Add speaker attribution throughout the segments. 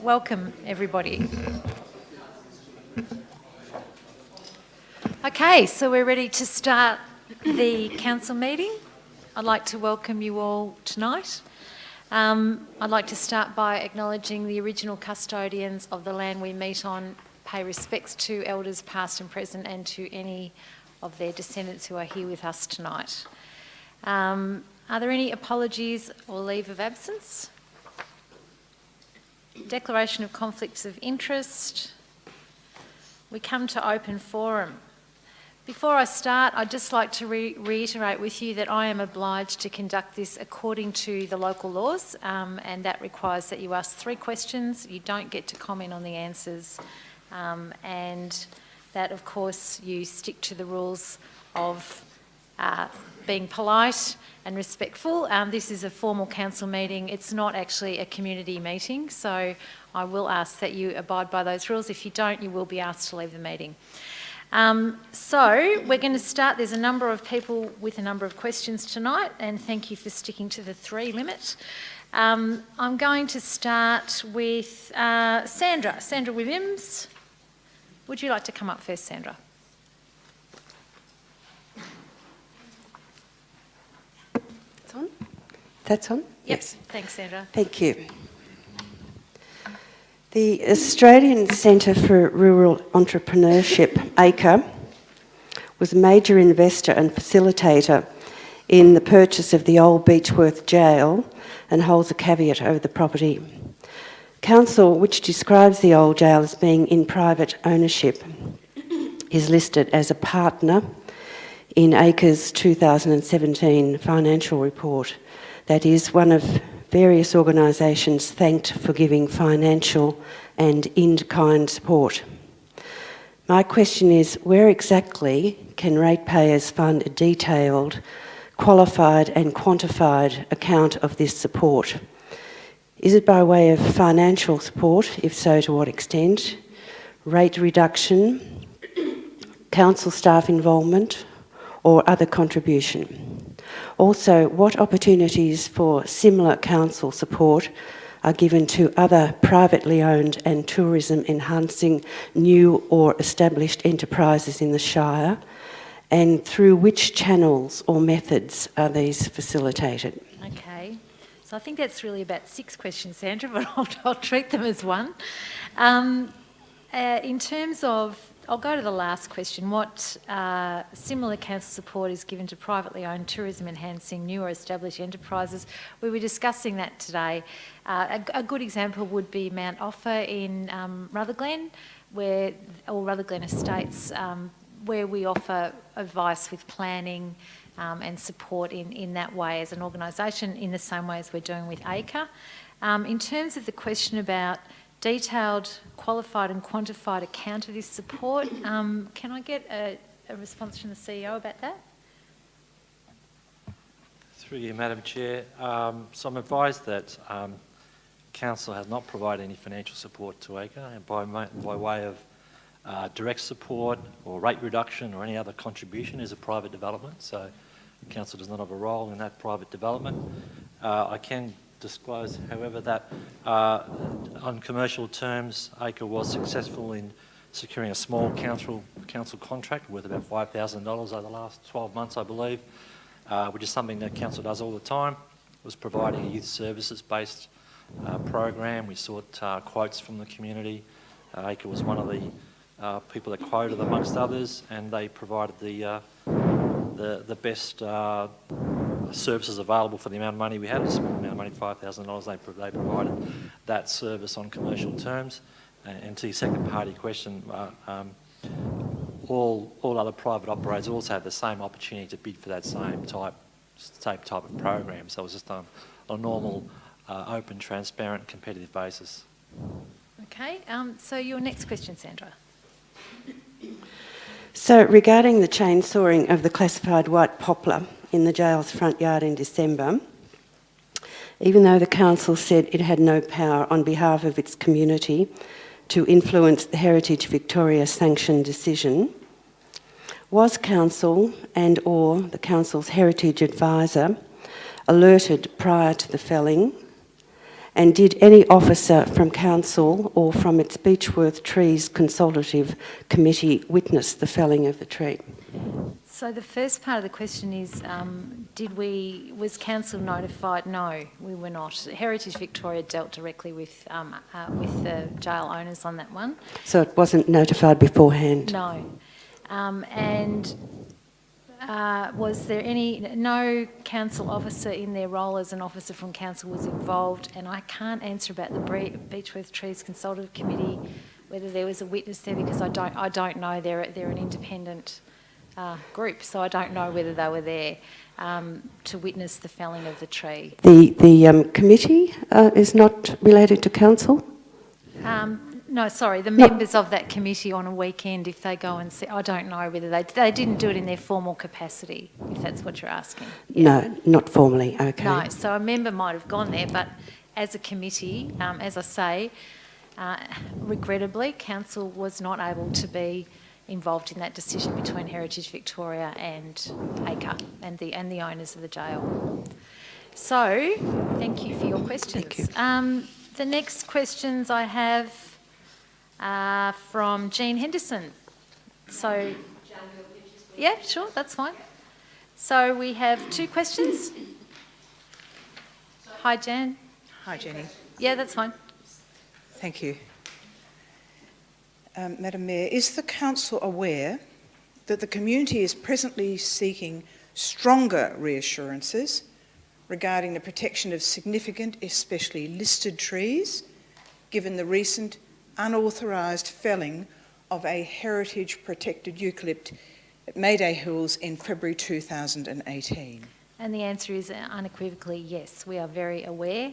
Speaker 1: Welcome, everybody. Okay, so we're ready to start the council meeting. I'd like to welcome you all tonight. I'd like to start by acknowledging the original custodians of the land we meet on, pay respects to elders past and present and to any of their descendants who are here with us tonight. Are there any apologies or leave of absence? Declaration of conflicts of interest. We come to open forum. Before I start, I'd just like to reiterate with you that I am obliged to conduct this according to the local laws, and that requires that you ask 3 questions. You don't get to comment on the answers, and that, of course, you stick to the rules of being polite and respectful. This is a formal council meeting. It's not actually a community meeting, so I will ask that you abide by those rules. If you don't, you will be asked to leave the meeting. So we're going to start. There's a number of people with a number of questions tonight, and thank you for sticking to the 3 limit. I'm going to start with Sandra Williams. Would you like to come up first, Sandra?
Speaker 2: That's on?
Speaker 1: Yep. Yes. Thanks, Sandra.
Speaker 2: Thank you. The Australian Centre for Rural Entrepreneurship, ACRE, was a major investor and facilitator in the purchase of the old Beechworth Jail and holds a caveat over the property. Council, which describes the old jail as being in private ownership, is listed as a partner in ACRE's 2017 financial report. That is one of various organisations thanked for giving financial and in-kind support. My question is, where exactly can ratepayers fund a detailed, qualified and quantified account of this support? Is it by way of financial support? If so, to what extent? Rate reduction, council staff involvement, or other contribution? Also, what opportunities for similar council support are given to other privately owned and tourism-enhancing new or established enterprises in the Shire, and through which channels or methods are these facilitated?
Speaker 1: Okay, so I think that's really about 6 questions, Sandra, but I'll treat them as one. In terms of, I'll go to the last question. What similar council support is given to privately owned tourism-enhancing new or established enterprises? We were discussing that today. A good example would be Mount Offa in Rutherglen, or Rutherglen Estates, where we offer advice with planning and support in that way as an organisation, in the same way as we're doing with ACRE. In terms of the question about detailed, qualified and quantified account of this support, can I get a response from the CEO about that?
Speaker 3: Through you, Madam Chair. So I'm advised that Council has not provided any financial support to ACRE by way of direct support or rate reduction or any other contribution is a private development, so Council does not have a role in that private development. I can disclose, however, that on commercial terms, ACRE was successful in securing a small council contract worth about $5,000 over the last 12 months, I believe, which is something that Council does all the time. It was providing a youth services-based program. We sought quotes from the community. ACRE was one of the people that quoted amongst others, and they provided the best services available for the amount of money we had, a small amount of money, $5,000. They provided that service on commercial terms. And to your second part of your question, all other private operators also have the same opportunity to bid for that same type of program. So it was just on a normal, open, transparent, competitive basis.
Speaker 1: Okay, so your next question, Sandra.
Speaker 2: So regarding the chainsawing of the classified white poplar in the jail's front yard in December, even though the council said it had no power on behalf of its community to influence the Heritage Victoria sanctioned decision, was council and or the council's heritage advisor alerted prior to the felling, And did any officer from council or from its Beechworth Trees Consultative Committee witness the felling of the tree?
Speaker 1: So the first part of the question is, was council notified? No, we were not. Heritage Victoria dealt directly with the jail owners on that one.
Speaker 2: So it wasn't notified beforehand?
Speaker 1: No. Was there no council officer in their role as an officer from council was involved, and I can't answer about the Beechworth Trees Consultative Committee, whether there was a witness there, because I don't know. They're an independent group, so I don't know whether they were there to witness the felling of the tree.
Speaker 2: The committee is not related to council?
Speaker 1: No, sorry, the members of that committee on a weekend, if they go and see, I don't know whether they didn't do it in their formal capacity, if that's what you're asking. Yeah.
Speaker 2: No, not formally, okay.
Speaker 1: No, so a member might have gone there, but as a committee, as I say, regrettably, council was not able to be involved in that decision between Heritage Victoria and ACRE and the owners of the jail. So, thank you for your questions.
Speaker 2: Thank you.
Speaker 1: The next questions I have from Jean Henderson. So, yeah, sure, that's fine. So we have 2 questions. Hi, Jan.
Speaker 4: Hi, Jenny.
Speaker 1: Yeah, that's fine.
Speaker 4: Thank you. Madam Mayor, is the council aware that the community is presently seeking stronger reassurances regarding the protection of significant, especially listed trees, given the recent unauthorised felling of a heritage-protected eucalypt at Mayday Hills in February 2018?
Speaker 1: And the answer is unequivocally yes. We are very aware.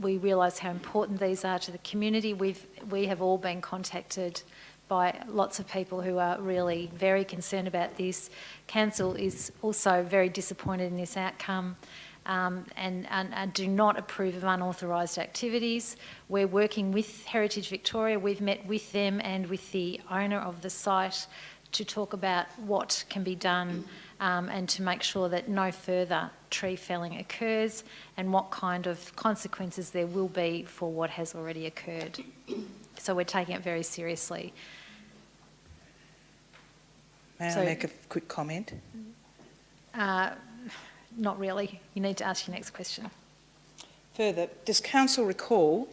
Speaker 1: We realise how important these are to the community. We have all been contacted by lots of people who are really very concerned about this. Council is also very disappointed in this outcome. And do not approve of unauthorised activities. We're working with Heritage Victoria. We've met with them and with the owner of the site to talk about what can be done and to make sure that no further tree felling occurs and what kind of consequences there will be for what has already occurred. So we're taking it very seriously.
Speaker 4: May I make a quick comment?
Speaker 1: Not really. You need to ask your next question.
Speaker 4: Further, does council recall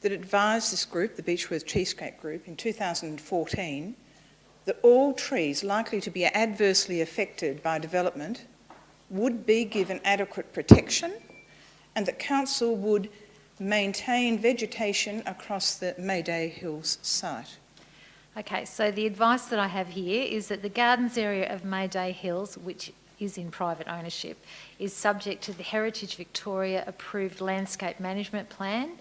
Speaker 4: that it advised this group, the Beechworth Treescape Group, in 2014 that all trees likely to be adversely affected by development would be given adequate protection and that council would maintain vegetation across the Mayday Hills site?
Speaker 1: Okay, so the advice that I have here is that the gardens area of Mayday Hills, which is in private ownership, is subject to the Heritage Victoria approved landscape management plan,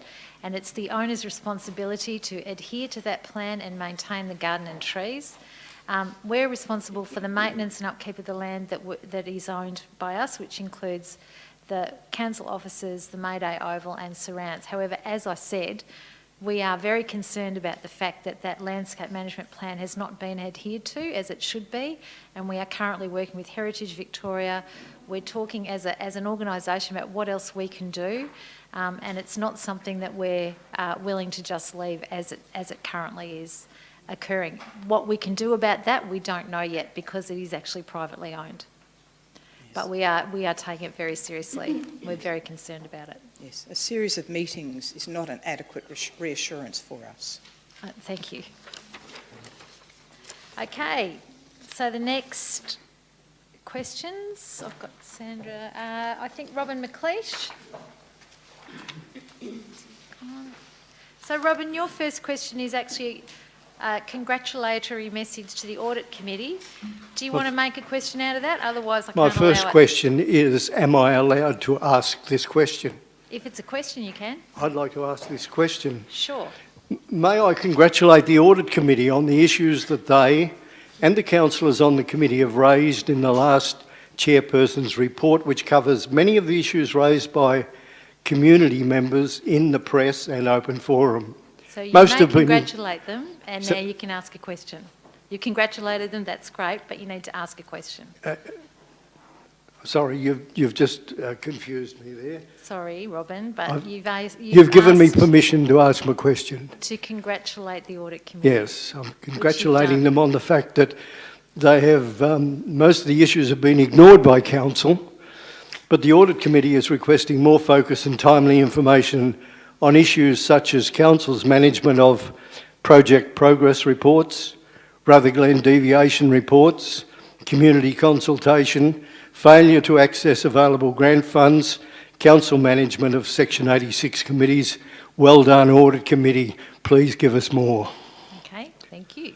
Speaker 1: and it's the owner's responsibility to adhere to that plan and maintain the garden and trees. We're responsible for the maintenance and upkeep of the land that is owned by us, which includes the council offices, the Mayday Oval and surrounds. However, as I said, we are very concerned about the fact that that landscape management plan has not been adhered to as it should be, and we are currently working with Heritage Victoria. We're talking as an organisation about what else we can do, and it's not something that we're willing to just leave as it currently is occurring. What we can do about that, we don't know yet because it is actually privately owned. But we are taking it very seriously. We're very concerned about it.
Speaker 4: Yes, a series of meetings is not an adequate reassurance for us.
Speaker 1: Thank you. Okay, so the next questions, I've got Sandra, I think Robin McLeish. So Robin, your first question is actually a congratulatory message to the Audit Committee. Do you want to make a question out of that? Otherwise I can't allow it.
Speaker 5: My first question is, am I allowed to ask this question?
Speaker 1: If it's a question, you can.
Speaker 5: I'd like to ask this question.
Speaker 1: Sure.
Speaker 5: May I congratulate the Audit Committee on the issues that they and the councillors on the committee have raised in the last chairperson's report, which covers many of the issues raised by community members in the press and open forum.
Speaker 1: So you may congratulate them, and now you can ask a question. You congratulated them, that's great, but you need to ask a question.
Speaker 5: Sorry, you've just confused me there.
Speaker 1: Sorry, Robin, but
Speaker 5: You've given me
Speaker 1: asked
Speaker 5: permission to ask my question.
Speaker 1: to congratulate the Audit Committee.
Speaker 5: Yes, I'm congratulating
Speaker 1: done.
Speaker 5: them on the fact that they have, most of the issues have been ignored by council, but the Audit Committee is requesting more focus and timely information on issues such as council's management of project progress reports, Rutherglen deviation reports, community consultation, failure to access available grant funds, council management of Section 86 committees. Well done, Audit Committee. Please give us more.
Speaker 1: Okay, thank you.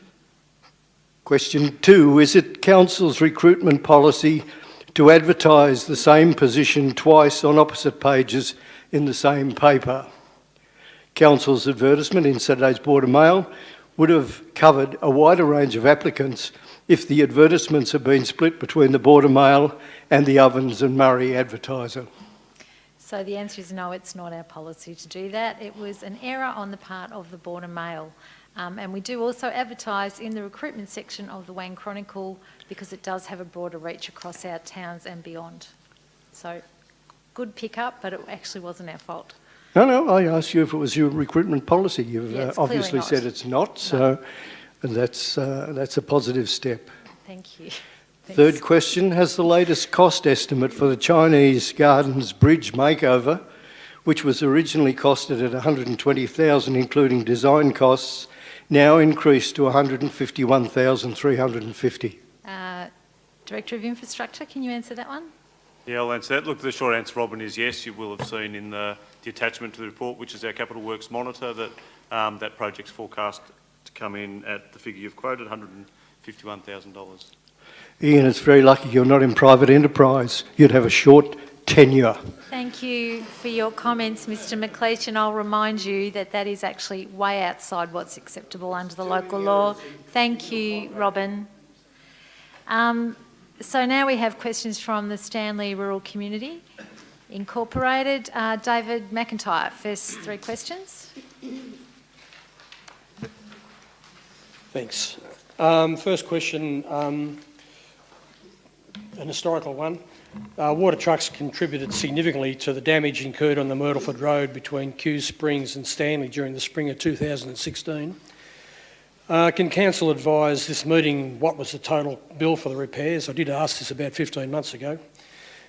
Speaker 5: Question 2, is it council's recruitment policy to advertise the same position twice on opposite pages in the same paper? Council's advertisement in Saturday's Border Mail would have covered a wider range of applicants if the advertisements had been split between the Border Mail and the Ovens and Murray advertiser.
Speaker 1: So the answer is no, it's not our policy to do that. It was an error on the part of the Border Mail. And we do also advertise in the recruitment section of the Wang Chronicle because it does have a broader reach across our towns and beyond. So good pick-up, but it actually wasn't our fault.
Speaker 5: No, I asked you if it was your recruitment policy. You've
Speaker 1: Yeah, it's
Speaker 5: obviously
Speaker 1: clearly not.
Speaker 5: said it's not, so that's a positive step.
Speaker 1: Thank you.
Speaker 5: Third
Speaker 1: Thanks.
Speaker 5: question, has the latest cost estimate for the Chinese Gardens Bridge makeover, which was originally costed at $120,000 including design costs, now increased to $151,350?
Speaker 1: Director of Infrastructure, can you answer that one?
Speaker 6: Yeah, I'll answer that. Look, the short answer, Robin, is yes. You will have seen in the attachment to the report, which is our Capital Works Monitor, that that project's forecast to come in at the figure you've quoted, $151,000.
Speaker 5: Ian, it's very lucky you're not in private enterprise. You'd have a short tenure.
Speaker 1: Thank you for your comments, Mr McLeish, and I'll remind you that that is actually way outside what's acceptable under the local law. Thank you, Robin. So now we have questions from the Stanley Rural Community Incorporated. David McIntyre, first 3 questions.
Speaker 7: Thanks. First question, an historical one. Water trucks contributed significantly to the damage incurred on the Myrtleford Road between Kew Springs and Stanley during the spring of 2016. Can council advise this meeting what was the total bill for the repairs? I did ask this about 15 months ago.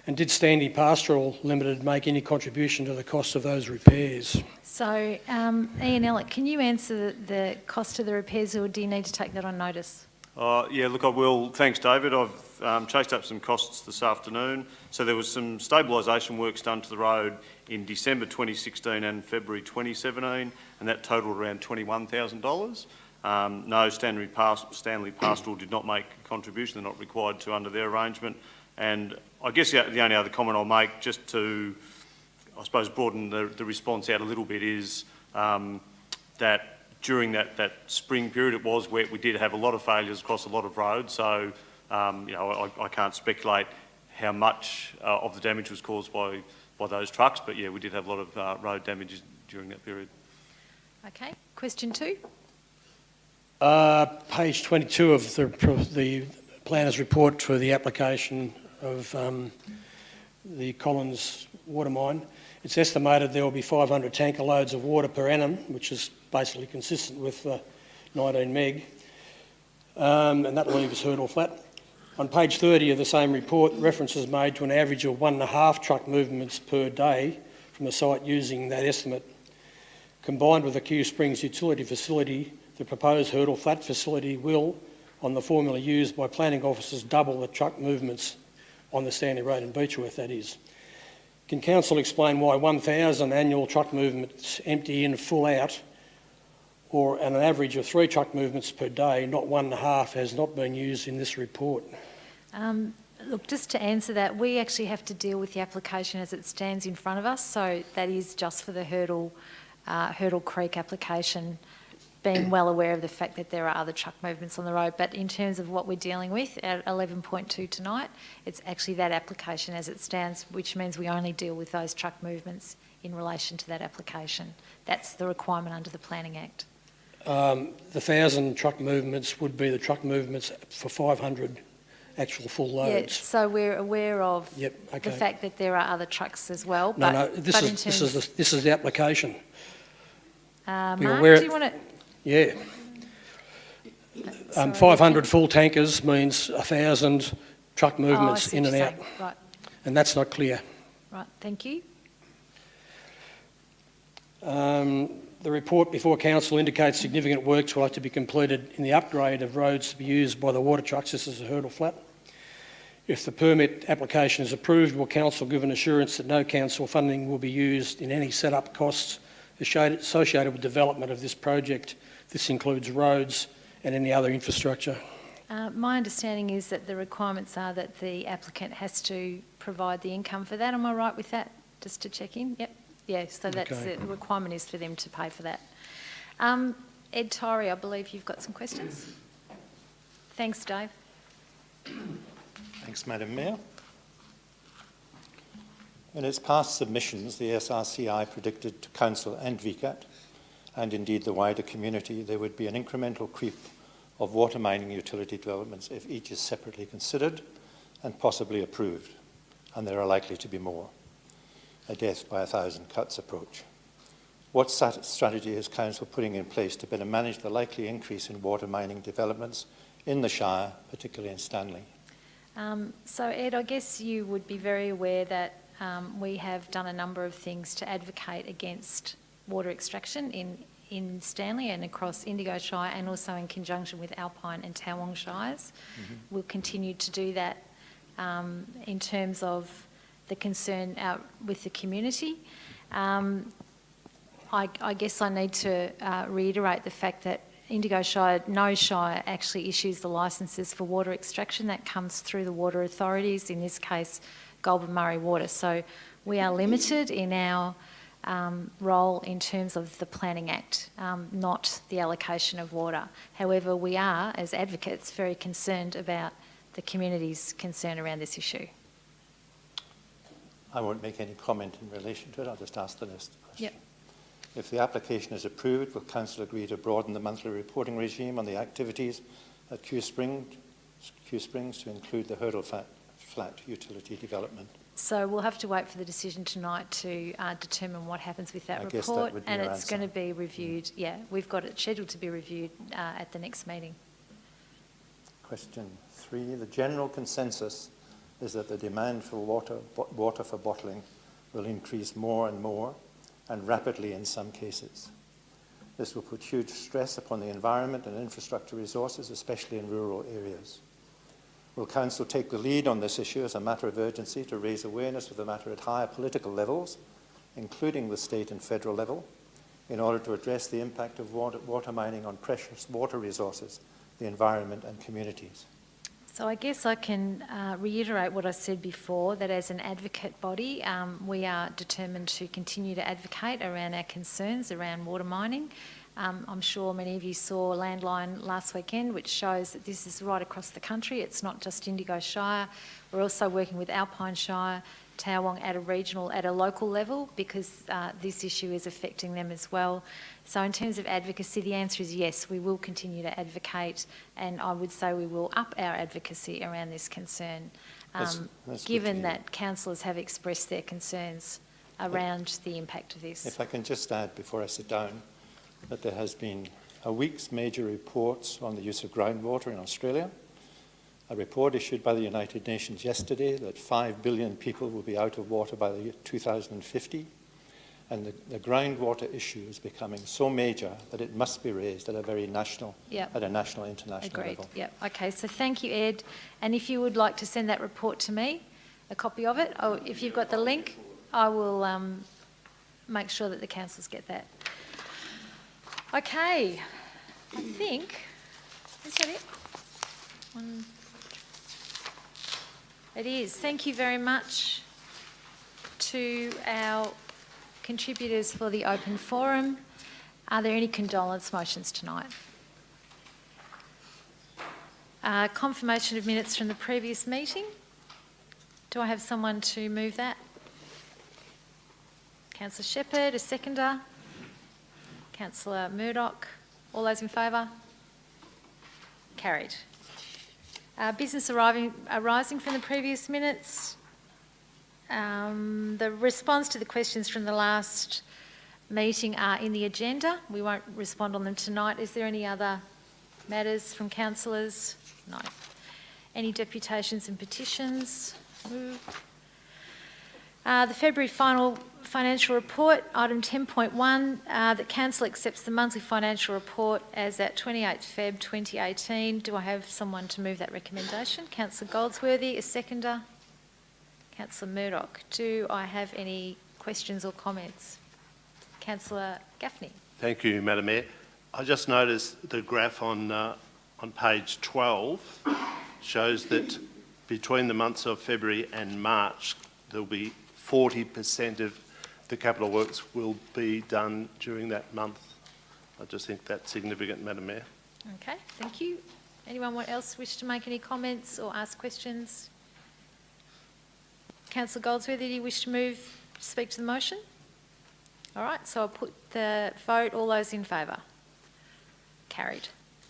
Speaker 7: And did Stanley Pastoral Limited make any contribution to the cost of those repairs?
Speaker 1: So, Ian Elliott, can you answer the cost of the repairs, or do you need to take that on notice?
Speaker 6: Yeah, look, I will. Thanks, David. I've chased up some costs this afternoon. So there was some stabilisation works done to the road in December 2016 and February 2017, and that totalled around $21,000. No, Stanley Pastoral did not make a contribution. They're not required to under their arrangement. And I guess the only other comment I'll make, just to, I suppose, broaden the response out a little bit, is that during that spring period, it was where we did have a lot of failures across a lot of roads. So, I can't speculate how much of the damage was caused by those trucks, but yeah, we did have a lot of road damage during that period.
Speaker 1: Okay, question 2.
Speaker 7: Page 22 of the planner's report for the application of the Collins water mine. It's estimated there will be 500 tanker loads of water per annum, which is basically consistent with 19 meg, and that leaves Hurdle Flat. On page 30 of the same report, reference is made to an average of 1.5 truck movements per day from the site using that estimate. Combined with the Kew Springs utility facility, the proposed Hurdle Flat facility will, on the formula used by planning officers, double the truck movements on the Stanley Road in Beechworth, that is. Can council explain why 1,000 annual truck movements empty in full out, or an average of 3 truck movements per day, not 1.5, has not been used in this report?
Speaker 1: Look, just to answer that, we actually have to deal with the application as it stands in front of us, so that is just for the Hurdle Creek application, being well aware of the fact that there are other truck movements on the road. But in terms of what we're dealing with at 11.2 tonight, it's actually that application as it stands, which means we only deal with those truck movements in relation to that application. That's the requirement under the Planning Act.
Speaker 7: The 1,000 truck movements would be the truck movements for 500 actual full
Speaker 1: Yeah,
Speaker 7: loads.
Speaker 1: so we're aware of
Speaker 7: Yep,
Speaker 1: the
Speaker 7: okay.
Speaker 1: fact that there are other trucks as well.
Speaker 7: No,
Speaker 1: but,
Speaker 7: no,
Speaker 1: but
Speaker 7: this is the application.
Speaker 1: Mark,
Speaker 7: we're aware-
Speaker 1: do you want to...
Speaker 7: Yeah.
Speaker 1: Sorry,
Speaker 7: 500 full tankers means 1,000 truck movements in and out,
Speaker 1: Right,
Speaker 7: and that's not clear.
Speaker 1: right, thank you.
Speaker 7: The report before council indicates significant works will have to be completed in the upgrade of roads to be used by the water trucks. This is a hurdle flat. If the permit application is approved, will council give an assurance that no council funding will be used in any set-up costs associated with development of this project? This includes roads and any other infrastructure.
Speaker 1: My understanding is that the requirements are that the applicant has to provide the income for that. Am I right with that? Just to check in? Yep. Yeah, so that's
Speaker 7: Okay.
Speaker 1: the requirement is for them to pay for that. Ed Torrey, I believe you've got some questions. Thanks, Dave.
Speaker 8: Thanks, Madam Mayor. In its past submissions, the SRCI predicted to Council and VCAT, and indeed the wider community, there would be an incremental creep of water mining utility developments if each is separately considered and possibly approved, and there are likely to be more. A death by 1,000 cuts approach. What strategy is Council putting in place to better manage the likely increase in water mining developments in the Shire, particularly in Stanley?
Speaker 1: So Ed, I guess you would be very aware that we have done a number of things to advocate against water extraction in Stanley and across Indigo Shire, and also in conjunction with Alpine and Tawong Shires. Mm-hmm. We'll continue to do that in terms of the concern out with the community. I guess I need to reiterate the fact that Indigo Shire, no shire actually issues the licences for water extraction. That comes through the water authorities, in this case Goulburn Murray Water. So we are limited in our role in terms of the Planning Act, not the allocation of water. However, we are, as advocates, very concerned about the community's concern around this issue.
Speaker 8: I won't make any comment in relation to it. I'll just ask the next question.
Speaker 1: Yep.
Speaker 8: If the application is approved, will Council agree to broaden the monthly reporting regime on the activities at Q Springs to include the hurdle flat utility development?
Speaker 1: So we'll have to wait for the decision tonight to determine what happens with that
Speaker 8: I guess
Speaker 1: report,
Speaker 8: that would be
Speaker 1: and
Speaker 8: your
Speaker 1: it's
Speaker 8: answer.
Speaker 1: going to be reviewed. Yeah, we've got it scheduled to be reviewed at the next meeting.
Speaker 8: Question 3. The general consensus is that the demand for water for bottling will increase more and more, and rapidly in some cases. This will put huge stress upon the environment and infrastructure resources, especially in rural areas. Will Council take the lead on this issue as a matter of urgency to raise awareness of the matter at higher political levels, including the state and federal level, in order to address the impact of water mining on precious water resources, the environment and communities?
Speaker 1: So I guess I can reiterate what I said before, that as an advocate body, we are determined to continue to advocate around our concerns around water mining. I'm sure many of you saw Landline last weekend, which shows that this is right across the country. It's not just Indigo Shire. We're also working with Alpine Shire, Tawong at a local level, because this issue is affecting them as well. So in terms of advocacy, the answer is yes, we will continue to advocate, and I would say we will up our advocacy around this concern,
Speaker 8: That's
Speaker 1: given that councillors have expressed their concerns around the impact of this.
Speaker 8: If I can just add before I sit down, that there has been a week's major reports on the use of groundwater in Australia. A report issued by the United Nations yesterday that 5 billion people will be out of water by the year 2050. And the groundwater issue is becoming so major that it must be raised at a very national, at a national, international
Speaker 1: Agreed.
Speaker 8: level.
Speaker 1: Yep. Okay, so thank you, Ed. And if you would like to send that report to me, a copy of it, or if you've got the link, I will make sure that the councillors get that. Okay, I think, is that it? It is. Thank you very much to our contributors for the open forum. Are there any condolence motions tonight? Confirmation of minutes from the previous meeting. Do I have someone to move that? Councillor Shepherd, a seconder. Councillor Murdoch. All those in favour? Carried. Business arising from the previous minutes. The response to the questions from the last meeting are in the agenda. We won't respond on them tonight. Is there any other matters from councillors? No. Any deputations and petitions? The February final financial report, item 10.1, that council accepts the monthly financial report as at 28th Feb 2018. Do I have someone to move that recommendation? Councillor Goldsworthy, a seconder. Councillor Murdoch. Do I have any questions or comments? Councillor Gaffney.
Speaker 9: Thank you, Madam Mayor. I just noticed the graph on page 12 shows that between the months of February and March, there'll be 40% of the capital works will be done during that month. I just think that's significant, Madam Mayor.
Speaker 1: Okay, thank you. Anyone else wish to make any comments or ask questions? Councillor Goldsworthy, do you wish to speak to the motion? All right, so I'll put the vote. All those in favour? Carried.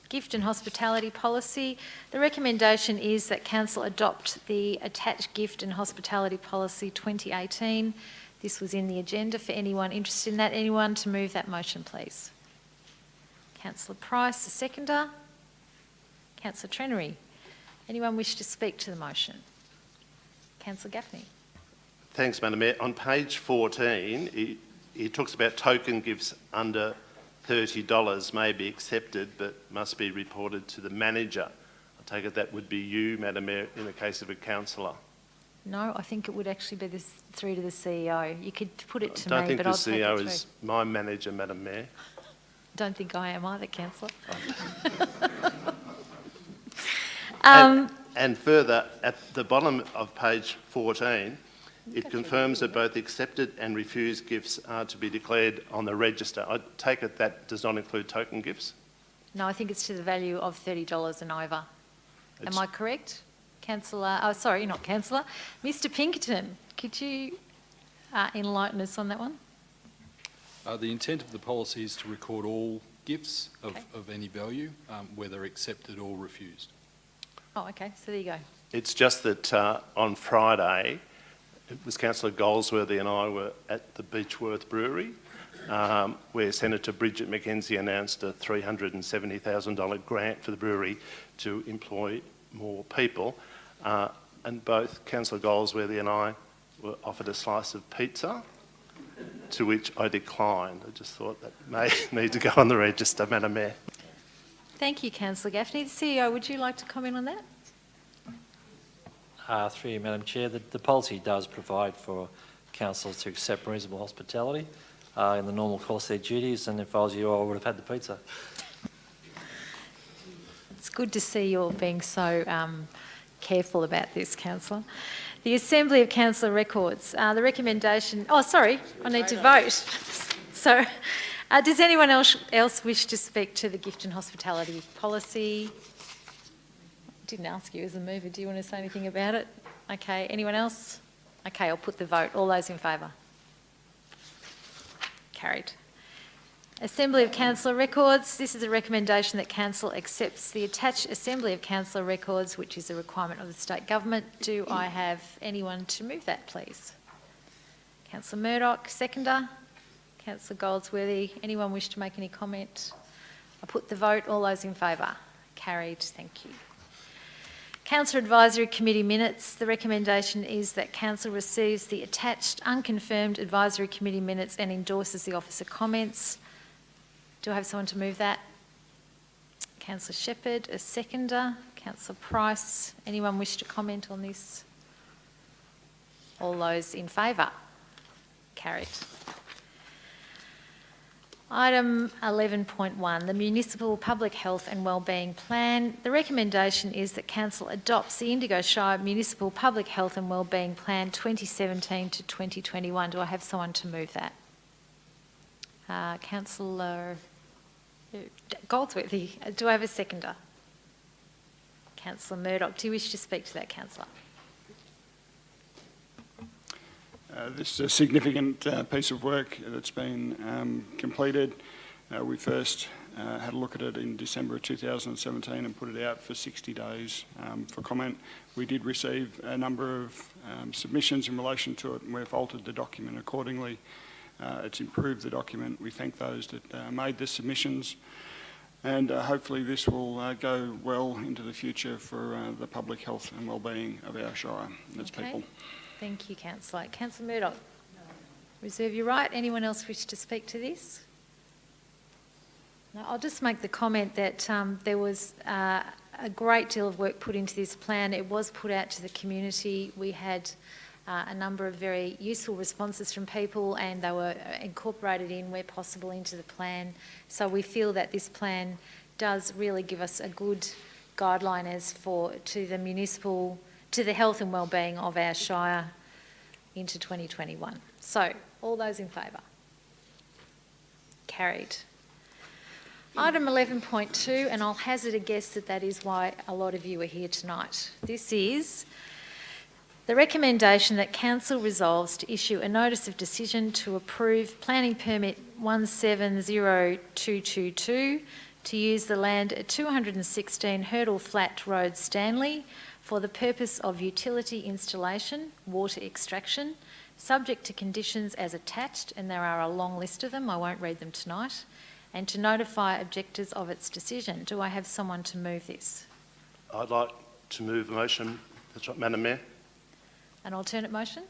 Speaker 1: Gift and hospitality policy. The recommendation is that council adopt the attached gift and hospitality policy 2018. This was in the agenda for anyone interested in that. Anyone to move that motion, please? Councillor Price, the seconder. Councillor Trenery. Anyone wish to speak to the motion? Councillor Gaffney.
Speaker 9: Thanks, Madam Mayor. On page 14, it talks about token gifts under $30 may be accepted but must be reported to the manager. I take it that would be you, Madam Mayor, in the case of a councillor.
Speaker 1: No, I think it would actually be through to the CEO. You could put it to me,
Speaker 9: I don't think
Speaker 1: but
Speaker 9: the
Speaker 1: I'll take it
Speaker 9: CEO
Speaker 1: through.
Speaker 9: is my manager, Madam Mayor.
Speaker 1: Don't think I am either, councillor.
Speaker 9: And further, at the bottom of page 14, it confirms that both accepted and refused gifts are to be declared on the register. I take it that does not include token gifts?
Speaker 1: No, I think it's to the value of $30 and over.
Speaker 9: It's-
Speaker 1: Am I correct? Councillor, oh sorry, not councillor. Mr Pinkerton, could you enlighten us on that one?
Speaker 10: The intent of the policy is to record all gifts
Speaker 1: Okay.
Speaker 10: of any value, whether accepted or refused.
Speaker 1: Oh, okay, so there you go.
Speaker 9: It's just that on Friday, it was Councillor Goldsworthy and I were at the Beechworth Brewery, where Senator Bridget McKenzie announced a $370,000 grant for the brewery to employ more people. And both Councillor Goldsworthy and I were offered a slice of pizza, to which I declined. I just thought that may need to go on the register, Madam Mayor.
Speaker 1: Thank you, Councillor Gaffney. The CEO, would you like to comment on that?
Speaker 3: Through you, Madam Chair, the policy does provide for councils to accept reasonable hospitality in the normal course of their duties, and if I was you, I would have had the pizza.
Speaker 1: It's good to see you're being so careful about this, councillor. The Assembly of Councillor Records. The recommendation... Oh, sorry, I need to vote. So, does anyone else wish to speak to the gift and hospitality policy? Didn't ask you as a mover. Do you want to say anything about it? Okay, anyone else? Okay, I'll put the vote. All those in favour? Carried. Assembly of Councillor Records. This is a recommendation that Council accepts the attached Assembly of Councillor Records, which is a requirement of the State Government. Do I have anyone to move that, please? Councillor Murdoch, seconder. Councillor Goldsworthy. Anyone wish to make any comment? I put the vote. All those in favour? Carried. Thank you. Council Advisory Committee minutes. The recommendation is that Council receives the attached unconfirmed Advisory Committee minutes and endorses the officer comments. Do I have someone to move that? Councillor Shepherd, a seconder. Councillor Price. Anyone wish to comment on this? All those in favour? Carried. Item 11.1, the Municipal Public Health and Wellbeing Plan. The recommendation is that Council adopts the Indigo Shire Municipal Public Health and Wellbeing Plan 2017 to 2021. Do I have someone to move that? Councillor Goldsworthy. Do I have a seconder? Councillor Murdoch. Do you wish to speak to that, councillor?
Speaker 11: This is a significant piece of work that's been completed. We first had a look at it in December of 2017 and put it out for 60 days for comment. We did receive a number of submissions in relation to it, and we've altered the document accordingly. It's improved the document. We thank those that made the submissions, and hopefully this will go well into the future for the public health and wellbeing of our Shire and its people.
Speaker 1: Thank you, Councillor. Councillor Murdoch. Reserve your right. Anyone else wish to speak to this? No, I'll just make the comment that there was a great deal of work put into this plan. It was put out to the community. We had a number of very useful responses from people, and they were incorporated in where possible into the plan. So we feel that this plan does really give us a good guideline to the health and wellbeing of our Shire into 2021. So, all those in favour? Carried. Item 11.2, and I'll hazard a guess that that is why a lot of you are here tonight. This is the recommendation that Council resolves to issue a notice of decision to approve planning permit 170222 to use the land at 216 Hurdle Flat Road, Stanley, for the purpose of utility installation, water extraction, subject to conditions as attached, and there are a long list of them, I won't read them tonight, and to notify objectors of its decision. Do I have someone to move this?
Speaker 9: I'd like to move the motion, Madam Mayor.
Speaker 1: An alternate motion?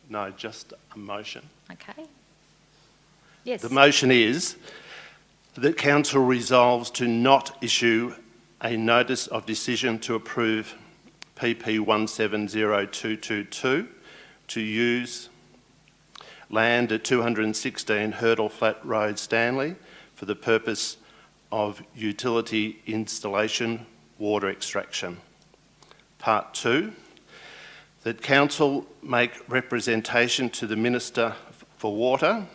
Speaker 9: No, just a motion.
Speaker 1: Okay. Yes.
Speaker 9: The motion is that Council resolves to not issue a notice of decision to approve PP 170222 to use land at 216 Hurdle Flat Road, Stanley, for the purpose of utility installation, water extraction. Part 2, that Council make representation to the Minister for Water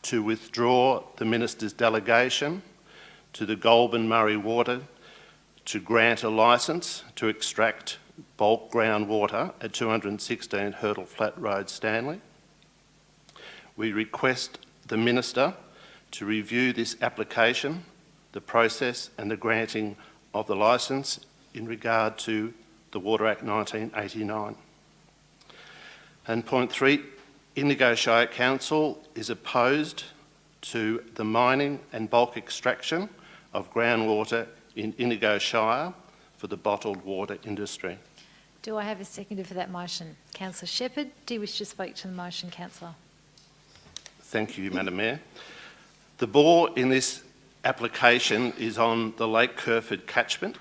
Speaker 9: to withdraw the Minister's delegation to the Goulburn Murray Water to grant a licence to extract bulk groundwater at 216 Hurdle Flat Road, Stanley. We request the Minister to review this application, the process and the granting of the licence in regard to the Water Act 1989. And point 3, Indigo Shire Council is opposed to the mining and bulk extraction of groundwater in Indigo Shire for the bottled water industry.
Speaker 1: Do I have a seconder for that motion? Councillor Shepherd, do you wish to speak to the motion, Councillor?
Speaker 9: Thank you, Madam Mayor. The bore in this application is on the Lake Kerford catchment.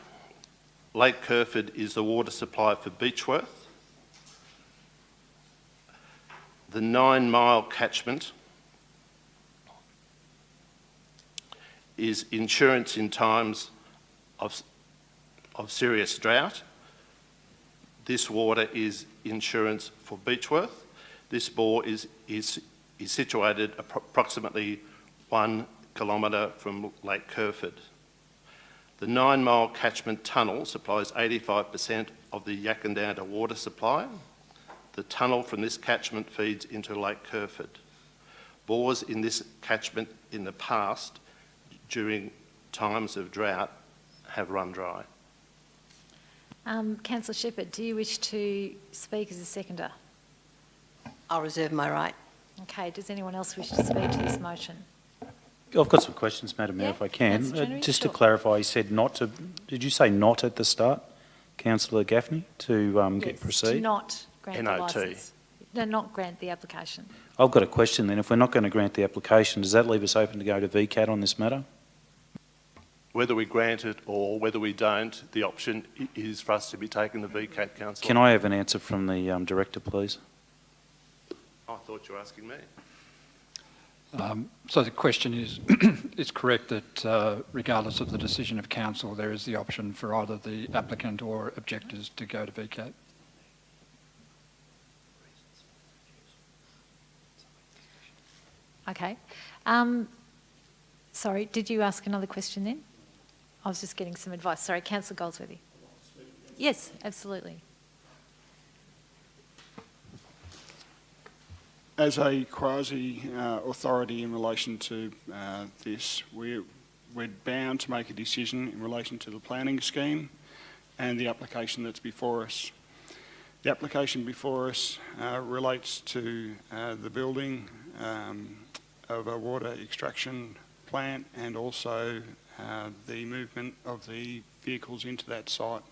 Speaker 9: Lake Kerford is the water supply for Beechworth. The 9 Mile catchment is insurance in times of serious drought. This water is insurance for Beechworth. This bore is situated approximately 1 kilometre from Lake Kerford. The 9 Mile catchment tunnel supplies 85% of the Yakandanda water supply. The tunnel from this catchment feeds into Lake Kerford. Bores in this catchment in the past, during times of drought, have run dry.
Speaker 1: Councillor Shepherd, do you wish to speak as a seconder?
Speaker 12: I'll reserve my right.
Speaker 1: Okay, does anyone else wish to speak to this motion?
Speaker 13: I've got some questions, Madam Mayor,
Speaker 1: Yeah,
Speaker 13: if I can.
Speaker 1: Councillor Chenery,
Speaker 13: Just
Speaker 1: sure.
Speaker 13: to clarify, you said not to, did you say not at the start, Councillor Gaffney, to
Speaker 1: Yes,
Speaker 13: proceed?
Speaker 1: to not grant the
Speaker 9: NOT.
Speaker 1: licence. No, not grant the application.
Speaker 13: I've got a question then. If we're not going to grant the application, does that leave us open to go to VCAT on this matter?
Speaker 9: Whether we grant it or whether we don't, the option is for us to be taking the VCAT, Councillor.
Speaker 13: Can I have an answer from the Director, please?
Speaker 9: I thought you were asking me.
Speaker 14: So the question is, it's correct that regardless of the decision of council, there is the option for either the applicant or objectors to go to VCAT.
Speaker 1: Okay. Sorry, did you ask another question then? I was just getting some advice. Sorry, Councillor Goldsworthy. Yes, absolutely.
Speaker 11: As a quasi-authority in relation to this, we're bound to make a decision in relation to the planning scheme and the application that's before us. The application before us relates to the building of a water extraction plant and also the movement of the vehicles into that site.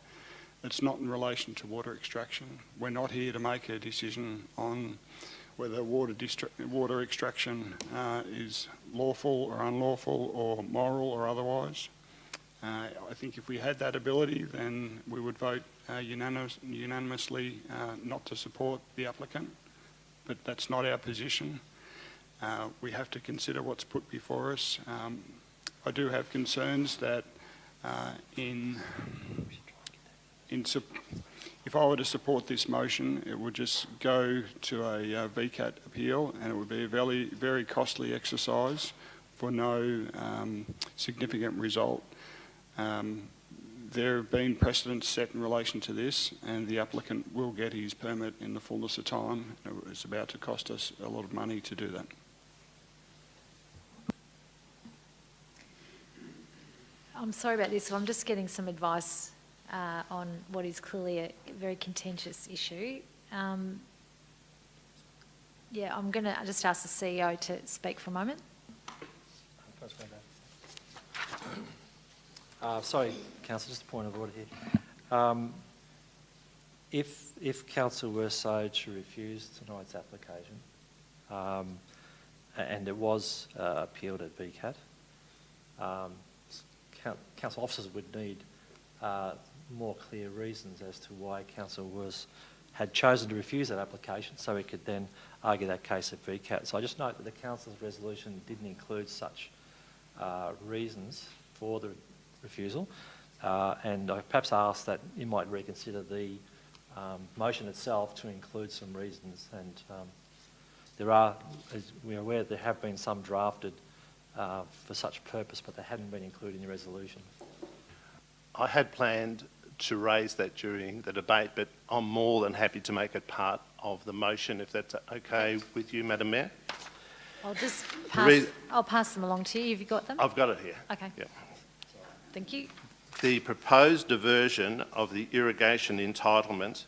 Speaker 11: It's not in relation to water extraction. We're not here to make a decision on whether water extraction is lawful or unlawful or moral or otherwise. I think if we had that ability, then we would vote unanimously not to support the applicant, but that's not our position. We have to consider what's put before us. I do have concerns that if I were to support this motion, it would just go to a VCAT appeal, and it would be a very, very costly exercise for no significant result. There have been precedents set in relation to this, and the applicant will get his permit in the fullness of time. It's about to cost us a lot of money to do that.
Speaker 1: I'm sorry about this, I'm just getting some advice on what is clearly a very contentious issue. Yeah, I'm going to just ask the CEO to speak for a moment.
Speaker 3: Sorry, Councillor, just a point of order here. If Council were so to refuse tonight's application, and it was appealed at VCAT, Council officers would need more clear reasons as to why Council had chosen to refuse that application, so we could then argue that case at VCAT. So I just note that the Council's resolution didn't include such reasons for the refusal, and I perhaps ask that you might reconsider the motion itself to include some reasons. And there are, as we're aware, there have been some drafted for such purpose, but they hadn't been included in the resolution.
Speaker 9: I had planned to raise that during the debate, but I'm more than happy to make it part of the motion, if that's okay with you, Madam Mayor.
Speaker 1: I'll just pass them along to you. Have you got them?
Speaker 9: I've got it here.
Speaker 1: Okay.
Speaker 9: Yep.
Speaker 1: Thank you.
Speaker 9: The proposed diversion of the irrigation entitlement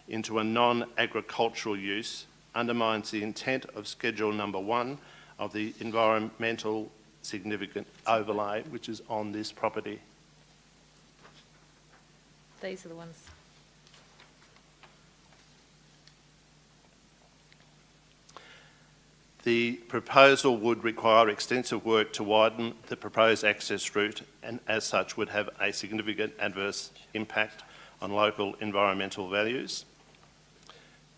Speaker 9: into a non-agricultural use undermines the intent of Schedule Number 1 of the environmental significant overlay, which is on this property.
Speaker 1: These are the ones.
Speaker 9: The proposal would require extensive work to widen the proposed access route, and as such would have a significant adverse impact on local environmental values.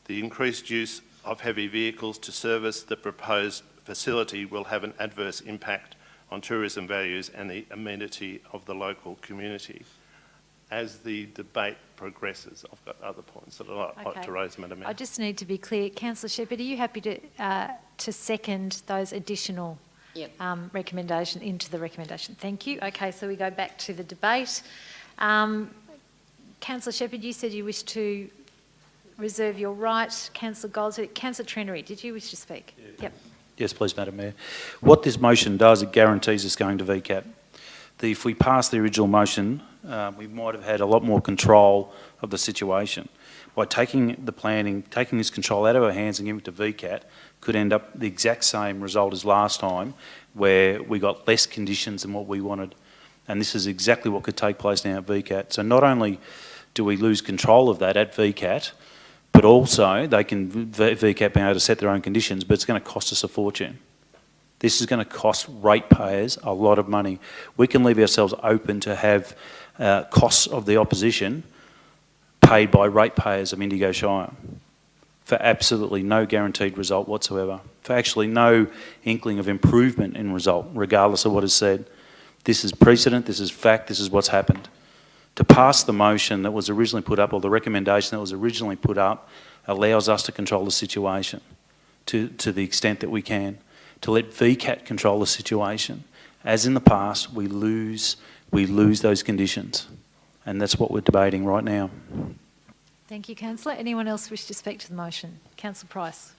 Speaker 9: The increased use of heavy vehicles to service the proposed facility will have an adverse impact on tourism values and the amenity of the local community. As the debate progresses, I've got other points that I'd like to raise, Madam Mayor.
Speaker 1: I just need to be clear. Councillor Shepherd, are you happy to second those additional recommendations into the recommendation? Thank you. Okay, so we go back to the debate. Councillor Shepherd, you said you wish to reserve your right. Councillor Goldsworthy, Councillor Trenery, did you wish to speak?
Speaker 13: Yeah.
Speaker 1: Yep.
Speaker 13: Yes, please, Madam Mayor. What this motion does, it guarantees us going to VCAT. If we pass the original motion, we might have had a lot more control of the situation. By taking the planning, taking this control out of our hands and giving it to VCAT, could end up the exact same result as last time, where we got less conditions than what we wanted. And this is exactly what could take place now at VCAT. So not only do we lose control of that at VCAT, but also they can, VCAT being able to set their own conditions, but it's going to cost us a fortune. This is going to cost ratepayers a lot of money. We can leave ourselves open to have costs of the opposition paid by ratepayers of Indigo Shire for absolutely no guaranteed result whatsoever, for actually no inkling of improvement in result, regardless of what is said. This is precedent, this is fact, this is what's happened. To pass the motion that was originally put up, or the recommendation that was originally put up, allows us to control the situation to the extent that we can. To let VCAT control the situation. As in the past, we lose those conditions. And that's what we're debating right now.
Speaker 1: Thank you, Councillor. Anyone else wish to speak to the motion? Councillor Price.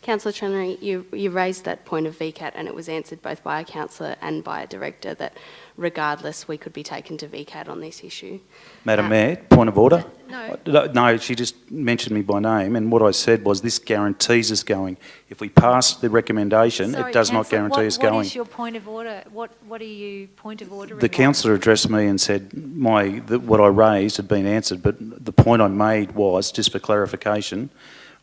Speaker 15: Councillor Trennery, you raised that point of VCAT and it was answered both by a councillor and by a director that regardless we could be taken to VCAT on this issue.
Speaker 13: Madam Mayor, point of order.
Speaker 1: No.
Speaker 13: No, she just mentioned me by name, and what I said was this guarantees us going. If we pass the recommendation,
Speaker 1: Sorry,
Speaker 13: it does not
Speaker 1: councillor,
Speaker 13: guarantee us
Speaker 1: What
Speaker 13: going.
Speaker 1: is your point of order? What are you point of order?
Speaker 13: The councillor addressed me and said what I raised had been answered, but the point I made was, just for clarification,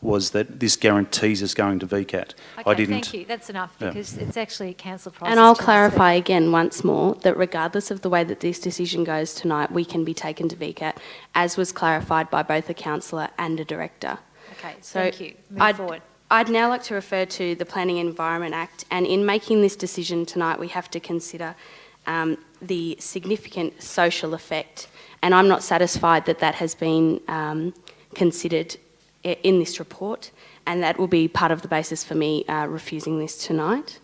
Speaker 13: was that this guarantees us going to VCAT.
Speaker 1: Okay,
Speaker 13: I didn't.
Speaker 1: thank you. That's enough because it's actually Councillor Price's
Speaker 15: And I'll
Speaker 1: turn to
Speaker 15: clarify
Speaker 1: speak.
Speaker 15: again once more that regardless of the way that this decision goes tonight, we can be taken to VCAT, as was clarified by both a councillor and a director.
Speaker 1: Okay,
Speaker 15: So
Speaker 1: thank you. Move forward.
Speaker 15: I'd now like to refer to the Planning and Environment Act, and in making this decision tonight, we have to consider the significant social effect, and I'm not satisfied that that has been considered in this report, and that will be part of the basis for me refusing this tonight,